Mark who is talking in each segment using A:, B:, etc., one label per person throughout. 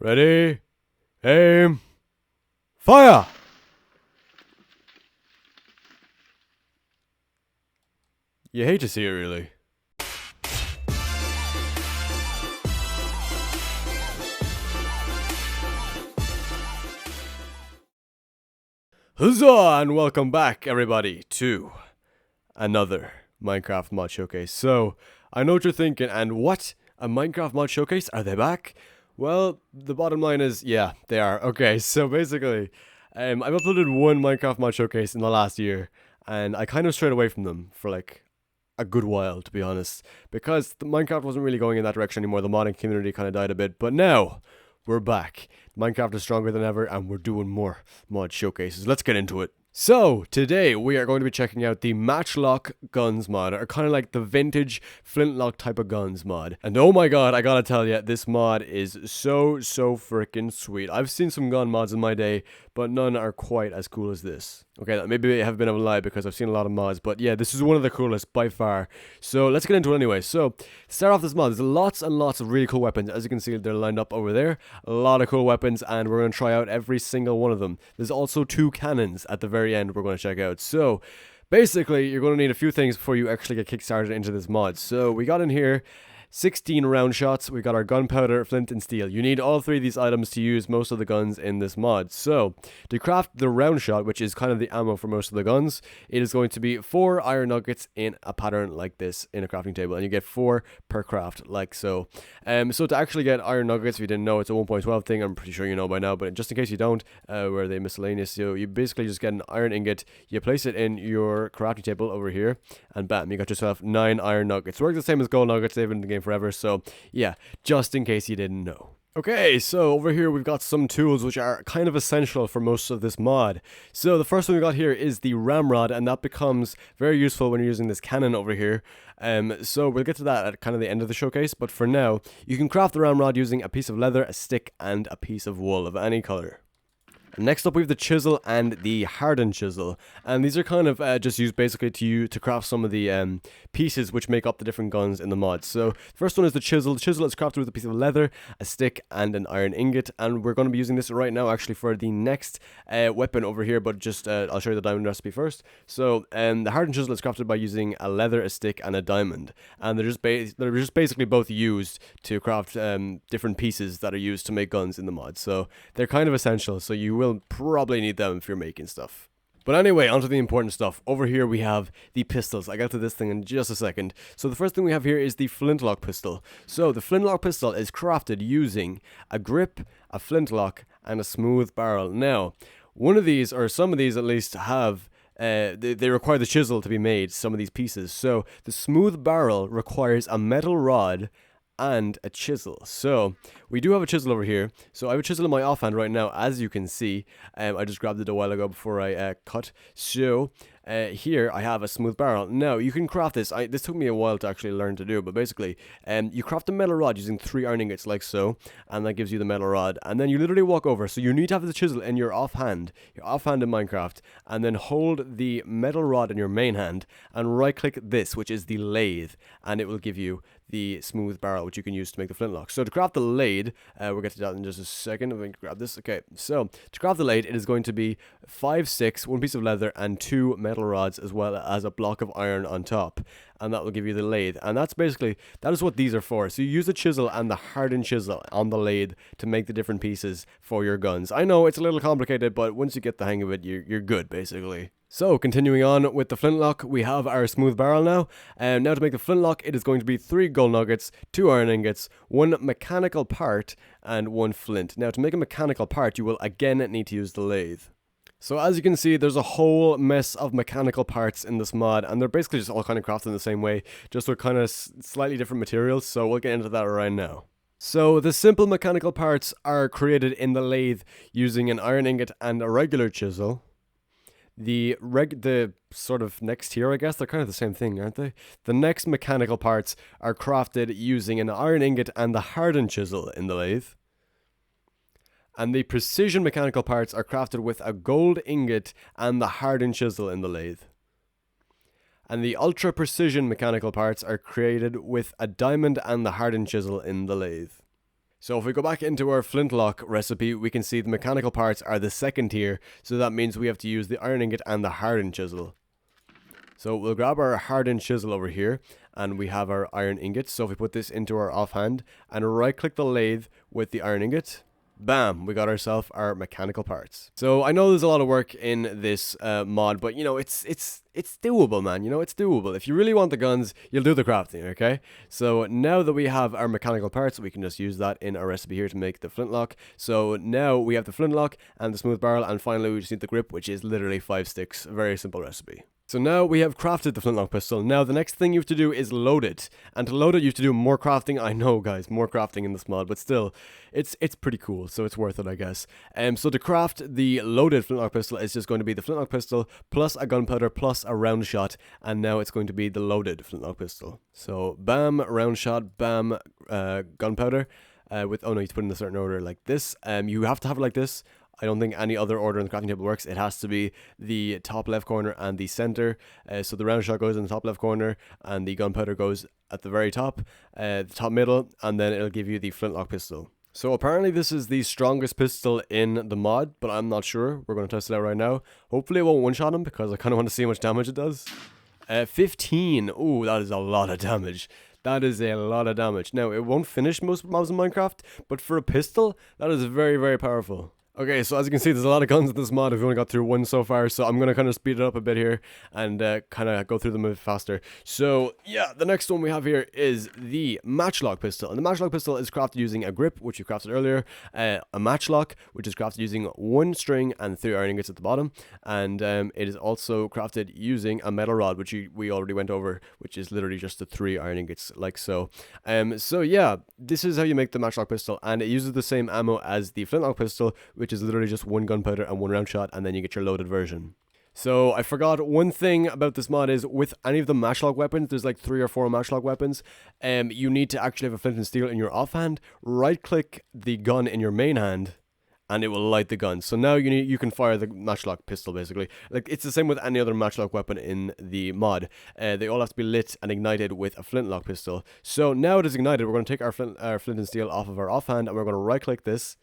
A: Ready? Aim. Fire! You hate to see it, really. Huzzah! And welcome back, everybody, to another Minecraft mod showcase. So, I know what you're thinking, and what? A Minecraft mod showcase? Are they back? Well, the bottom line is, yeah, they are. Okay, so basically, I've uploaded one Minecraft mod showcase in the last year, and I kind of strayed away from them for like a good while, to be honest, because the Minecraft wasn't really going in that direction anymore. The modding community kind of died a bit, but now we're back. Minecraft is stronger than ever, and we're doing more mod showcases. Let's get into it. So, today we are going to be checking out the Matchlock guns mod, or kind of like the vintage Flintlock type of guns mod. And oh my god, I gotta tell you, this mod is so freaking sweet. I've seen some gun mods in my day, but none are quite as cool as this. Okay, maybe I have been a lie because I've seen a lot of mods, but yeah, this is one of the coolest by far. So let's get into it anyway. So, to start off this mod, there's lots and lots of really cool weapons. As you can see, they're lined up over there. A lot of cool weapons, and we're going to try out every single one of them. There's also 2 cannons at the very end we're going to check out. So, basically, you're going to need a few things before you actually get kickstarted into this mod. So, we got in here 16 round shots, we got our gunpowder, flint, and steel. You need all 3 of these items to use most of the guns in this mod. So, to craft the round shot, which is kind of the ammo for most of the guns, it is going to be 4 iron nuggets in a pattern like this in a crafting table, and you get 4 per craft, like so. So to actually get iron nuggets, if you didn't know, it's a 1.12 thing. I'm pretty sure you know by now, but just in case you don't, where they miscellaneous, so you basically just get an iron ingot, you place it in your crafting table over here, and bam, you got yourself 9 iron nuggets. Works the same as gold nuggets, they've been in the game forever, so yeah, just in case you didn't know. Okay, so over here we've got some tools which are kind of essential for most of this mod. So the first one we got here is the ramrod, and that becomes very useful when you're using this cannon over here. So we'll get to that at kind of the end of the showcase, but for now, you can craft the ramrod using a piece of leather, a stick, and a piece of wool of any color. Next up we have the chisel and the hardened chisel, and these are kind of just used basically to craft some of the pieces which make up the different guns in the mod. So first one is the chisel. The chisel is crafted with a piece of leather, a stick, and an iron ingot, and we're going to be using this right now actually for the next weapon over here, but just I'll show you the diamond recipe first. So the hardened chisel is crafted by using a leather, a stick, and a diamond, and they're just basically both used to craft different pieces that are used to make guns in the mod. So they're kind of essential, so you will probably need them if you're making stuff. But anyway, onto the important stuff. Over here we have the pistols. I got to this thing in just a second. So the first thing we have here is the Flintlock Pistol. So the Flintlock Pistol is crafted using a grip, a flintlock, and a smooth barrel. Now, one of these, or some of these at least, have they require the chisel to be made, some of these pieces. So the smooth barrel requires a metal rod and a chisel. So we do have a chisel over here. So I have a chisel in my offhand right now, as you can see. I just grabbed it a while ago before I cut. So here I have a smooth barrel. Now you can craft this. This took me a while to actually learn to do, but basically you craft a metal rod using 3 iron ingots like so, and that gives you the metal rod, and then you literally walk over. So you need to have the chisel in your offhand in Minecraft, and then hold the metal rod in your main hand and right click this, which is the lathe, and it will give you the smooth barrel which you can use to make the flintlock. So to craft the lathe, we'll get to that in just a second. I'm going to grab this. Okay, so to craft the lathe, it is going to be 5 sticks, 1 piece of leather, and 2 metal rods, as well as a block of iron on top, and that will give you the lathe. And that is what these are for. So you use the chisel and the hardened chisel on the lathe to make the different pieces for your guns. I know it's a little complicated, but once you get the hang of it, you're good basically. So, continuing on with the flintlock, we have our smooth barrel now. And now to make the flintlock, it is going to be 3 gold nuggets, 2 iron ingots, 1 mechanical part, and 1 flint. Now, to make a mechanical part, you will again need to use the lathe. So as you can see, there's a whole mess of mechanical parts in this mod, and they're basically just all kind of crafted in the same way, just with kind of slightly different materials, so we'll get into that right now. So the simple mechanical parts are created in the lathe using an iron ingot and a regular chisel. The sort of next tier, I guess, they're kind of the same thing, aren't they? The next mechanical parts are crafted using an iron ingot and the hardened chisel in the lathe. And the precision mechanical parts are crafted with a gold ingot and the hardened chisel in the lathe. And the ultra precision mechanical parts are created with a diamond and the hardened chisel in the lathe. So if we go back into our flintlock recipe, we can see the mechanical parts are the second tier, so that means we have to use the iron ingot and the hardened chisel. So we'll grab our hardened chisel over here, and we have our iron ingot. So if we put this into our offhand and right click the lathe with the iron ingot, bam, we got ourselves our mechanical parts. So I know there's a lot of work in this mod, but you know, it's doable, man. You know, it's doable. If you really want the guns, you'll do the crafting, okay? So now that we have our mechanical parts, we can just use that in our recipe here to make the flintlock. So now we have the flintlock and the smooth barrel, and finally we just need the grip, which is literally 5 sticks. A very simple recipe. So now we have crafted the flintlock pistol. Now the next thing you have to do is load it. And to load it, you have to do more crafting. I know, guys, more crafting in this mod, but still, it's pretty cool, so it's worth it, I guess. So to craft the loaded flintlock pistol, it's just going to be the flintlock pistol plus a gunpowder plus a round shot, and now it's going to be the loaded flintlock pistol. So bam, round shot, bam, gunpowder. With oh no, you have to put it in a certain order like this. You have to have it like this. I don't think any other order in the crafting table works. It has to be the top left corner and the center. So the round shot goes in the top left corner, and the gunpowder goes at the very top, the top middle, and then it'll give you the flintlock pistol. So apparently this is the strongest pistol in the mod, but I'm not sure. We're going to test it out right now. Hopefully it won't one-shot him, because I kind of want to see how much damage it does. 15. Ooh, that is a lot of damage. That is a lot of damage. Now, it won't finish most mobs in Minecraft, but for a pistol, that is very, very powerful. Okay, so as you can see, there's a lot of guns in this mod. We've only got through one so far, so I'm going to kind of speed it up a bit here and kind of go through them a bit faster. So, yeah, the next one we have here is the Matchlock Pistol. And the Matchlock Pistol is crafted using a grip, which we crafted earlier, a matchlock, which is crafted using 1 string and 3 iron ingots at the bottom, and it is also crafted using a metal rod, which we already went over, which is literally just the 3 iron ingots, like so. So, yeah, this is how you make the Matchlock Pistol, and it uses the same ammo as the Flintlock Pistol, which is literally just 1 gunpowder and 1 round shot, and then you get your loaded version. So I forgot one thing about this mod is with any of the matchlock weapons, there's like 3 or 4 matchlock weapons, you need to actually have a flint and steel in your offhand, right click the gun in your main hand, and it will light the gun. So now you can fire the matchlock pistol, basically. Like, it's the same with any other matchlock weapon in the mod. They all have to be lit and ignited with a flintlock pistol. So now it is ignited, we're going to take our flint and steel off of our offhand, and we're going to right click this,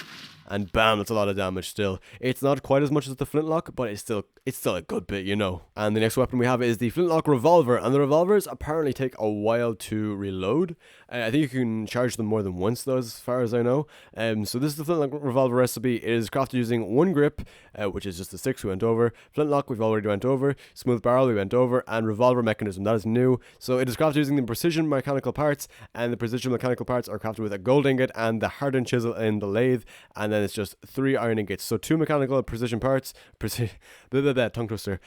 A: and bam, that's a lot of damage still. It's not quite as much as the flintlock, but it's still a good bit, you know. And the next weapon we have is the Flintlock Revolver, and the revolvers apparently take a while to reload. I think you can charge them more than once though, as far as I know. So this is the Flintlock Revolver recipe. It is crafted using 1 grip, which is just the 6 we went over. Flintlock we've already went over. Smooth barrel we went over, and revolver mechanism, that is new. So it is crafted using the precision mechanical parts, and the precision mechanical parts are crafted with a gold ingot and the hardened chisel in the lathe, and then it's just 3 iron ingots. So 2 mechanical precision parts, tongue twister,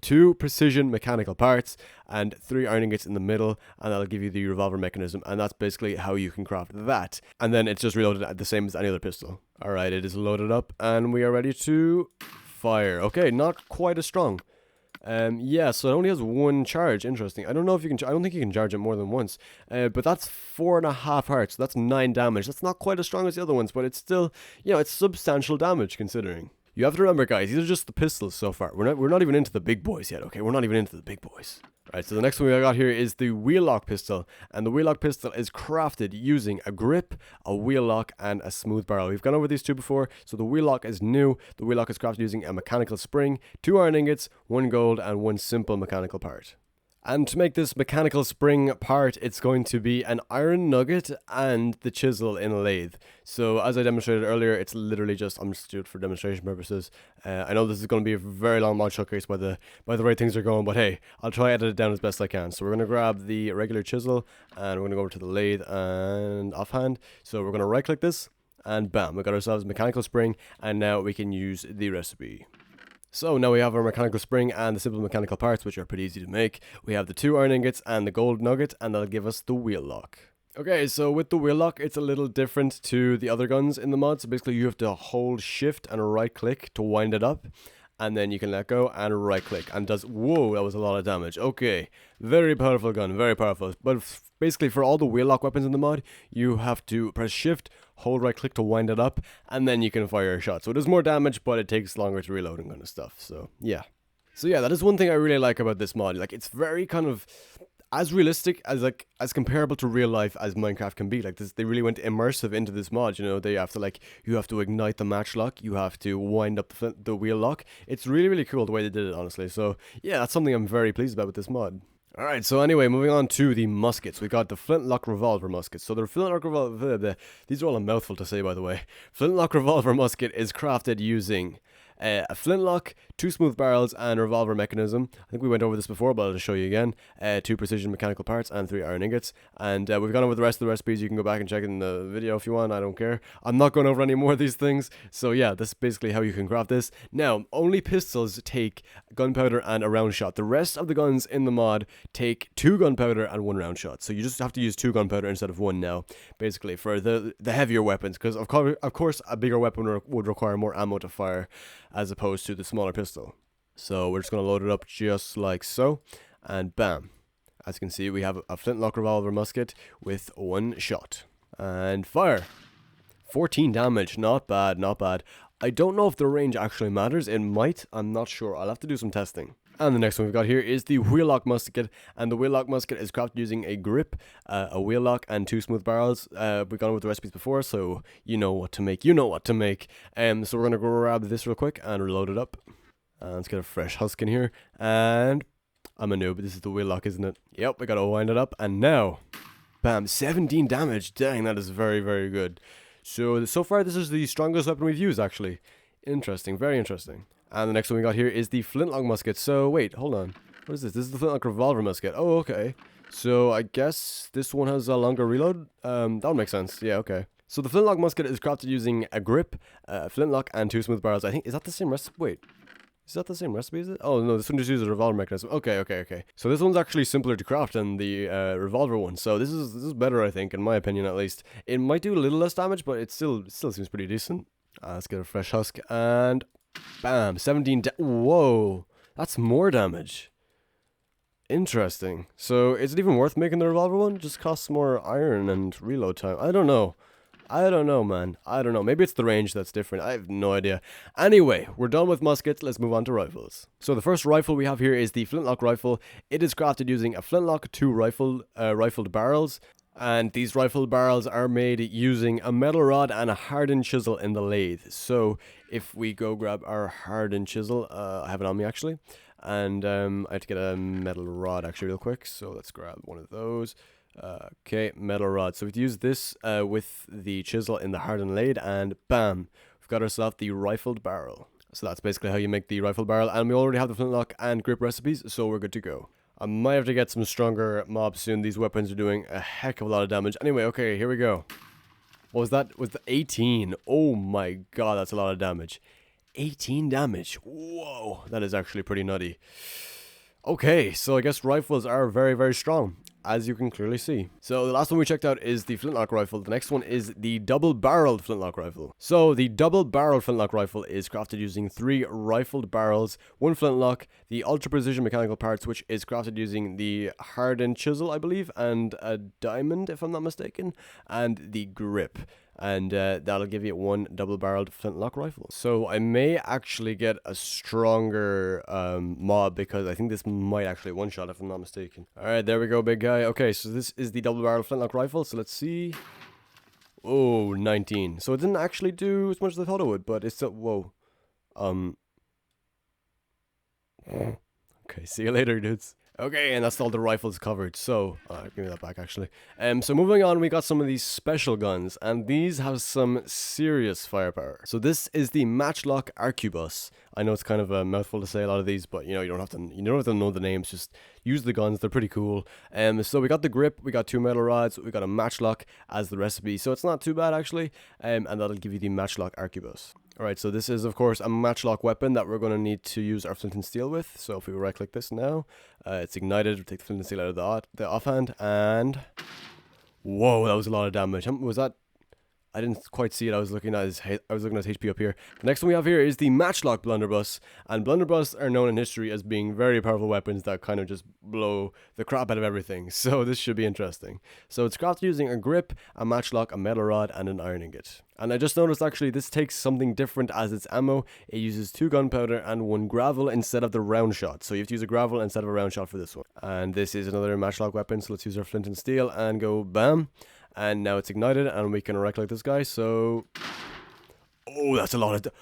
A: 2 precision mechanical parts, and 3 iron ingots in the middle, and that'll give you the revolver mechanism, and that's basically how you can craft that. And then it's just reloaded at the same as any other pistol. Alright, it is loaded up, and we are ready to fire. Okay, not quite as strong. Yeah, so it only has 1 charge. Interesting. I don't know if you can. I don't think you can charge it more than once. But that's 4.5 hearts. So that's 9 damage. That's not quite as strong as the other ones, but it's still, you know, it's substantial damage considering. You have to remember, guys, these are just the pistols so far. We're not even into the big boys yet. Okay, we're not even into the big boys. Right, so the next one we got here is the Wheellock Pistol, and the Wheellock Pistol is crafted using a grip, a wheellock, and a smooth barrel. We've gone over these 2 before, so the wheellock is new. The wheellock is crafted using a mechanical spring, 2 iron ingots, 1 gold, and 1 simple mechanical part. And to make this mechanical spring part, it's going to be an iron nugget and the chisel in a lathe. So as I demonstrated earlier, it's literally just, I'm just doing it for demonstration purposes. I know this is going to be a very long mod showcase by the way things are going, but hey, I'll try to edit it down as best I can. So we're going to grab the regular chisel, and we're going to go over to the lathe and offhand. So we're going to right click this, and bam, we got ourselves a mechanical spring, and now we can use the recipe. So now we have our mechanical spring and the simple mechanical parts, which are pretty easy to make. We have the 2 iron ingots and the gold nugget, and that'll give us the wheel lock. Okay, so with the wheel lock, it's a little different to the other guns in the mod. So basically you have to hold shift and right click to wind it up, and then you can let go and right click, and does, whoa, that was a lot of damage. Okay, very powerful gun, very powerful. But basically for all the wheel lock weapons in the mod, you have to press shift, hold right click to wind it up, and then you can fire a shot. So it does more damage, but it takes longer to reload and kind of stuff. So yeah. So yeah, that is one thing I really like about this mod. Like, it's very kind of, as realistic as as comparable to real life as Minecraft can be. Like this, they really went immersive into this mod. You know, they have to you have to ignite the matchlock, you have to wind up the wheel lock. It's really really cool the way they did it, honestly. So yeah, that's something I'm very pleased about with this mod. Alright, so anyway, moving on to the muskets. We got the Flintlock Revolver musket. So the Flintlock Revolver, these are all a mouthful to say, by the way. Flintlock Revolver musket is crafted using a flintlock, 2 smooth barrels, and a revolver mechanism. I think we went over this before, but I'll just show you again. 2 precision mechanical parts and 3 iron ingots. And we've gone over the rest of the recipes. You can go back and check it in the video if you want. I don't care. I'm not going over any more of these things. So yeah, this is basically how you can craft this. Now, only pistols take gunpowder and a round shot. The rest of the guns in the mod take 2 gunpowder and 1 round shot. So you just have to use 2 gunpowder instead of 1 now, basically, for the heavier weapons. Because of course, a bigger weapon would require more ammo to fire, as opposed to the smaller pistol. So we're just going to load it up just like so, and bam. As you can see, we have a Flintlock Revolver musket with 1 shot. And fire! 14 damage, not bad, not bad. I don't know if the range actually matters, it might, I'm not sure, I'll have to do some testing. And the next one we've got here is the Wheellock Musket, and the Wheellock Musket is crafted using a grip, a wheel lock, and 2 smooth barrels. We've gone over the recipes before, so you know what to make, so we're going to grab this real quick and reload it up. Let's get a fresh husk in here, and I'm a noob, this is the Wheellock, isn't it? Yep, we got to wind it up, and now, bam, 17 damage, dang, that is very, very good. So far this is the strongest weapon we've used, actually. Interesting, very interesting. And the next one we got here is the Flintlock Musket. So, wait, hold on. What is this? This is the Flintlock Revolver Musket. Oh, okay. So, I guess this one has a longer reload? That would make sense. Yeah, okay. So, the Flintlock Musket is crafted using a grip, a flintlock, and 2 smooth barrels. I think, is that the same recipe? Wait. Is that the same recipe, is it? Oh, no, this one just uses a revolver mechanism. Okay. So, this one's actually simpler to craft than the revolver one. So, this is better, I think, in my opinion, at least. It might do a little less damage, but it still seems pretty decent. Let's get a fresh husk, and bam, 17 whoa, that's more damage. Interesting. So, is it even worth making the revolver one? Just costs more iron and reload time. I don't know, man. I don't know. Maybe it's the range that's different. I have no idea. Anyway, we're done with muskets. Let's move on to rifles. So the first rifle we have here is the Flintlock Rifle. It is crafted using a flintlock, 2 rifled barrels. And these rifle barrels are made using a metal rod and a hardened chisel in the lathe. So if we go grab our hardened chisel, I have it on me actually. And I have to get a metal rod actually real quick. So let's grab one of those. Okay, metal rod. So we've used this with the chisel in the hardened lathe, and bam, we've got ourselves the rifled barrel. So that's basically how you make the rifle barrel, and we already have the flintlock and grip recipes, so we're good to go. I might have to get some stronger mobs soon. These weapons are doing a heck of a lot of damage. Anyway, okay, here we go. What was that? Was the 18? Oh my god, that's a lot of damage. 18 damage. Whoa, that is actually pretty nutty. Okay, so I guess rifles are very, very strong, as you can clearly see. So the last one we checked out is the Flintlock Rifle. The next one is the double-barreled Flintlock Rifle. So the double-barreled Flintlock Rifle is crafted using 3 rifled barrels, 1 flintlock, the ultra-precision mechanical parts, which is crafted using the hardened chisel, I believe, and a diamond, if I'm not mistaken, and the grip. And that'll give you 1 double-barreled Flintlock Rifle. So I may actually get a stronger mob, because I think this might actually one-shot if I'm not mistaken. Alright, there we go, big guy. Okay, so this is the double-barreled Flintlock Rifle, so let's see. Oh, 19. So it didn't actually do as much as I thought it would, but it's still, whoa. Okay, see you later, dudes. Okay, and that's all the rifles covered, so, give me that back, actually. So moving on, we got some of these special guns, and these have some serious firepower. So this is the Matchlock Archivos. I know it's kind of a mouthful to say a lot of these, but, you know, you don't have to know the names, just use the guns, they're pretty cool. So we got the grip, we got 2 metal rods, we got a matchlock as the recipe, so it's not too bad, actually, and that'll give you the Matchlock Archivos. Alright, so this is, of course, a matchlock weapon that we're going to need to use our flint and steel with. So if we right-click this now, it's ignited. We'll take the flint and steel out of the offhand, and... Whoa, that was a lot of damage. Was that I didn't quite see it. I was looking at his HP up here. The next one we have here is the Matchlock Blunderbus, and Blunderbuss are known in history as being very powerful weapons that kind of just blow the crap out of everything. So this should be interesting. So it's crafted using a grip, a matchlock, a metal rod, and an iron ingot. And I just noticed actually this takes something different as its ammo. It uses 2 gunpowder and 1 gravel instead of the round shot. So you have to use a gravel instead of a round shot for this one. And this is another matchlock weapon, so let's use our flint and steel and go bam. And now it's ignited and we can right-click this guy, so... Oh, that's a lot of...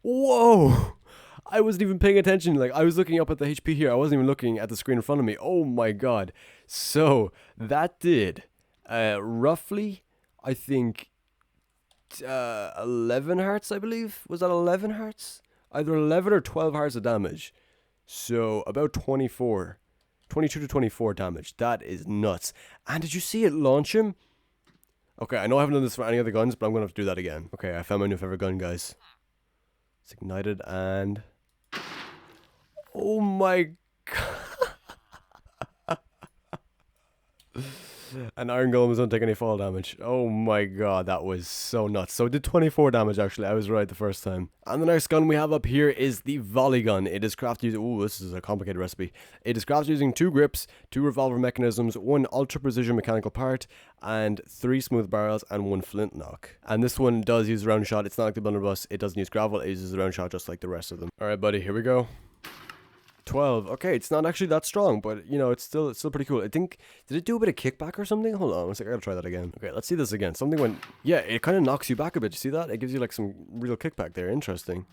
A: Whoa! I wasn't even paying attention. Like, I was looking up at the HP here. I wasn't even looking at the screen in front of me. Oh my god. So, that did roughly, I think... 11 hearts, I believe. Was that 11 hearts? Either 11 or 12 hearts of damage. So about 22 to 24 damage. That is nuts. And did you see it launch him? Okay, I know I haven't done this for any other guns, but I'm gonna have to do that again. Okay, I found my new favorite gun, guys. It's ignited and... Oh my god. And Iron Golem doesn't take any fall damage. Oh my god, that was so nuts. So it did 24 damage actually, I was right the first time. And the next gun we have up here is the volley gun. It is crafted using, ooh, this is a complicated recipe. It is crafted using 2 grips, 2 revolver mechanisms, 1 ultra precision mechanical part, and 3 smooth barrels and 1 flintlock. And this one does use round shot. It's not like the blunderbuss. It doesn't use gravel. It uses the round shot just like the rest of them. Alright buddy, here we go. 12. Okay, it's not actually that strong, but you know, it's still pretty cool. I think, did it do a bit of kickback or something? Hold on, I gotta try that again. Okay, let's see this again. Something went, yeah, it kind of knocks you back a bit. You see that? It gives you like some real kickback there. Interesting.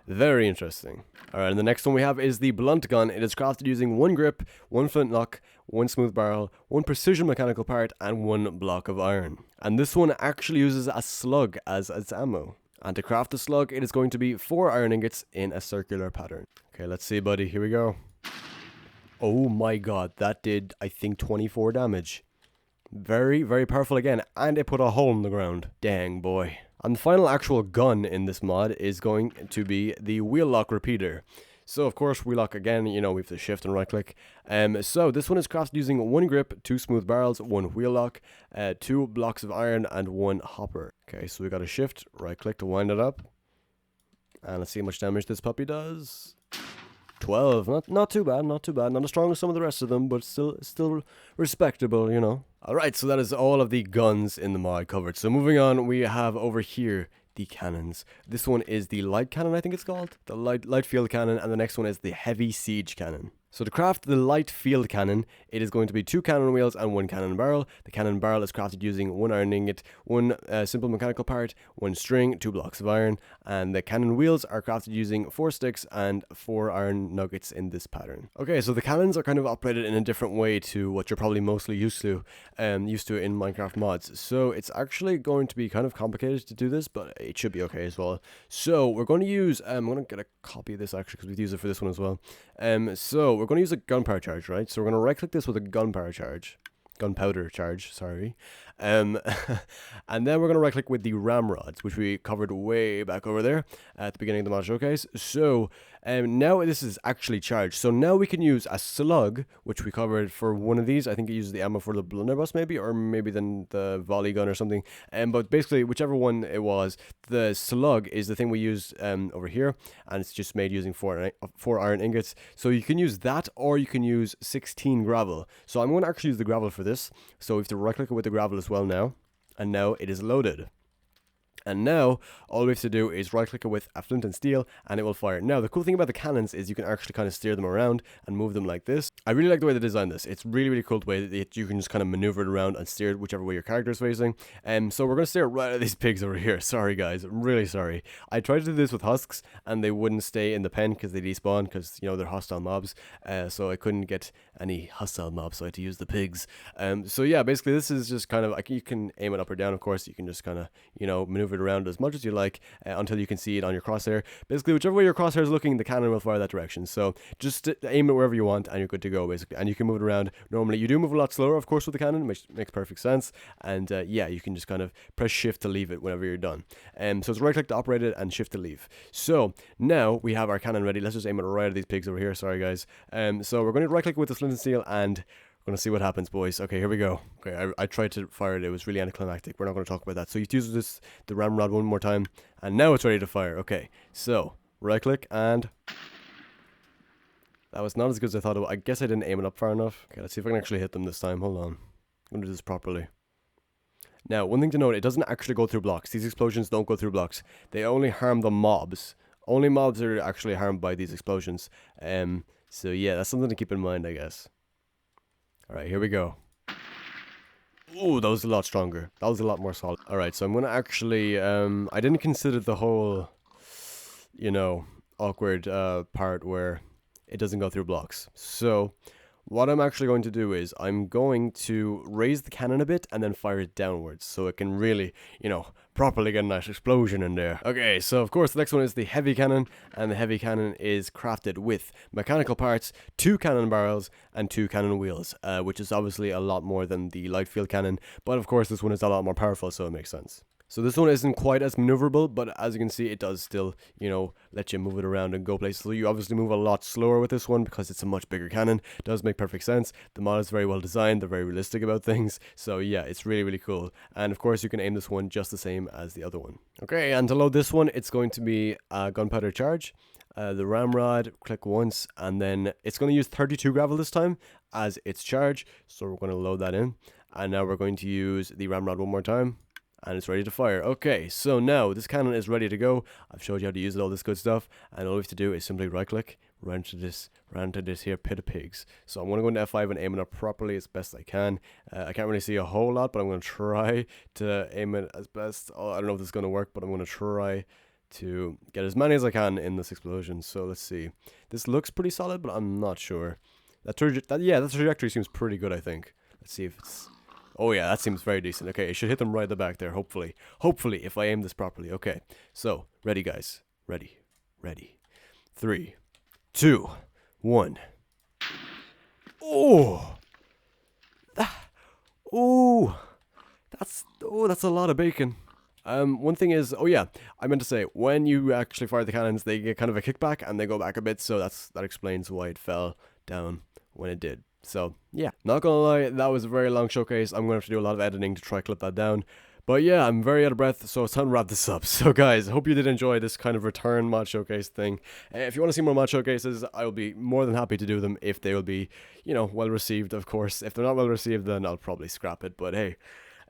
A: Very interesting. Alright, and the next one we have is the blunt gun. It is crafted using 1 grip, 1 flintlock, 1 smooth barrel, 1 precision mechanical part, and 1 block of iron. And this one actually uses a slug as its ammo. And to craft the slug, it is going to be 4 iron ingots in a circular pattern. Okay, let's see, buddy. Here we go. Oh my god, that did, I think, 24 damage. Very, very powerful again. And it put a hole in the ground. Dang, boy. And the final actual gun in this mod is going to be the Wheellock repeater. So, of course, Wheellock again, you know, we have to shift and right click. So, this one is crafted using 1 grip, 2 smooth barrels, 1 Wheellock, 2 blocks of iron, and 1 hopper. Okay, so we got to shift, right click to wind it up. And let's see how much damage this puppy does. 12. Not too bad, not too bad. Not as strong as some of the rest of them, but still respectable, you know. Alright, so that is all of the guns in the mod covered. So, moving on, we have over here the cannons. This one is the light cannon, I think it's called. The light field cannon, and the next one is the heavy siege cannon. So to craft the light field cannon, it is going to be 2 cannon wheels and 1 cannon barrel. The cannon barrel is crafted using 1 iron ingot, 1 simple mechanical part, 1 string, 2 blocks of iron, and the cannon wheels are crafted using 4 sticks and 4 iron nuggets in this pattern. Okay, so the cannons are kind of operated in a different way to what you're probably mostly used to in Minecraft mods. So it's actually going to be kind of complicated to do this, but it should be okay as well. So we're going to use, I'm going to get a copy of this actually because we've used it for this one as well. So we're going to use a gunpowder charge, right? So we're going to right click this with a gunpowder charge, sorry. And then we're going to right click with the ramrods, which we covered way back over there at the beginning of the mod showcase. So now this is actually charged. So now we can use a slug, which we covered for one of these. I think it uses the ammo for the blunderbuss maybe, or maybe then the volley gun or something. But basically, whichever one it was, the slug is the thing we use over here, and it's just made using 4 iron ingots. So you can use that, or you can use 16 gravel. So I'm going to actually use the gravel for this. So we have to right click it with the gravel as well now, and now it is loaded. And now, all we have to do is right-click it with a flint and steel, and it will fire. Now, the cool thing about the cannons is you can actually kind of steer them around and move them like this. I really like the way they designed this. It's really, really cool the way that you can just kind of maneuver it around and steer it whichever way your character is facing. So we're going to steer it right at these pigs over here. Sorry, guys. I'm really sorry. I tried to do this with husks, and they wouldn't stay in the pen because they despawn because, you know, they're hostile mobs. So I couldn't get any hostile mobs, so I had to use the pigs. So yeah, basically this is just kind of, like, you can aim it up or down, of course. You can just kind of, you know, maneuver it around as much as you like until you can see it on your crosshair. Basically, whichever way your crosshair is looking, the cannon will fire that direction. So just aim it wherever you want, and you're good to go, basically. And you can move it around normally. You do move a lot slower, of course, with the cannon, which makes perfect sense. And yeah, you can just kind of press shift to leave it whenever you're done. So it's right click to operate it and shift to leave. So now we have our cannon ready. Let's just aim it right at these pigs over here. Sorry, guys. So we're going to right click with the flint and steel and We're gonna see what happens, boys. Okay, here we go. Okay, I tried to fire it. It was really anticlimactic. We're not gonna talk about that. So you use the ramrod one more time, and now it's ready to fire. Okay, so right click, and that was not as good as I thought it was. I guess I didn't aim it up far enough. Okay, let's see if I can actually hit them this time. Hold on. I'm gonna do this properly. Now, one thing to note, it doesn't actually go through blocks. These explosions don't go through blocks. They only harm the mobs. Only mobs are actually harmed by these explosions. So yeah, that's something to keep in mind, I guess. Alright, here we go. Ooh, that was a lot stronger. That was a lot more solid. Alright, so I'm gonna actually, I didn't consider the whole, you know, awkward part where it doesn't go through blocks. So what I'm actually going to do is I'm going to raise the cannon a bit and then fire it downwards so it can really, you know, properly get a nice explosion in there. Okay, so of course the next one is the heavy cannon, and the heavy cannon is crafted with mechanical parts, 2 cannon barrels, and 2 cannon wheels, which is obviously a lot more than the light field cannon, but of course this one is a lot more powerful, so it makes sense. So this one isn't quite as maneuverable, but as you can see, it does still, you know, let you move it around and go places. So you obviously move a lot slower with this one because it's a much bigger cannon. It does make perfect sense. The mod is very well designed. They're very realistic about things. So yeah, it's really, really cool. And of course, you can aim this one just the same as the other one. Okay, and to load this one, it's going to be a gunpowder charge. The ramrod, click once, and then it's going to use 32 gravel this time as its charge. So we're going to load that in. And now we're going to use the ramrod one more time. And it's ready to fire. Okay, so now this cannon is ready to go. I've showed you how to use it, all this good stuff, and all we have to do is simply right click, run to this here pit of pigs. So I'm going to go into F5 and aim it up properly as best I can. I can't really see a whole lot, but I'm going to try to aim it as best. Oh, I don't know if this is going to work, but I'm going to try to get as many as I can in this explosion. So let's see. This looks pretty solid, but I'm not sure. That trajectory seems pretty good, I think. Let's see if it's... Oh yeah, that seems very decent. Okay, it should hit them right at the back there, hopefully. Hopefully, if I aim this properly. Okay, so, ready guys. Ready. 3, 2, 1. Oh! That's a lot of bacon. One thing is, oh yeah, I meant to say, when you actually fire the cannons, they get kind of a kickback and they go back a bit, so that explains why it fell down when it did. So, yeah, not gonna lie, that was a very long showcase. I'm gonna have to do a lot of editing to try clip that down. But yeah, I'm very out of breath, so it's time to wrap this up. So guys, I hope you did enjoy this kind of return mod showcase thing. If you want to see more mod showcases, I will be more than happy to do them if they will be, you know, well received, of course. If they're not well received, then I'll probably scrap it, but hey.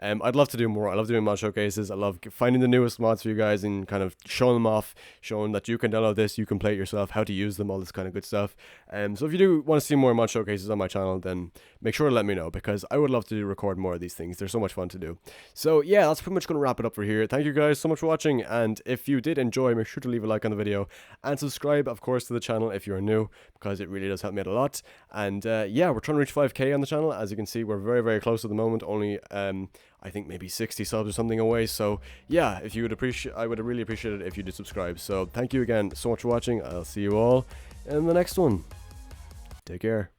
A: I'd love to do more. I love doing mod showcases. I love finding the newest mods for you guys and kind of showing them off, showing that you can download this, you can play it yourself, how to use them, all this kind of good stuff. So if you do want to see more mod showcases on my channel, then make sure to let me know, because I would love to record more of these things. They're so much fun to do. So yeah, that's pretty much going to wrap it up for here. Thank you guys so much for watching, and if you did enjoy, make sure to leave a like on the video and subscribe, of course, to the channel if you're new, because it really does help me out a lot. And yeah, we're trying to reach 5k on the channel. As you can see, we're very, very close at the moment. Only I think maybe 60 subs or something away. So yeah, if you would I would really appreciate it if you did subscribe. So thank you again so much for watching. I'll see you all in the next one. Take care.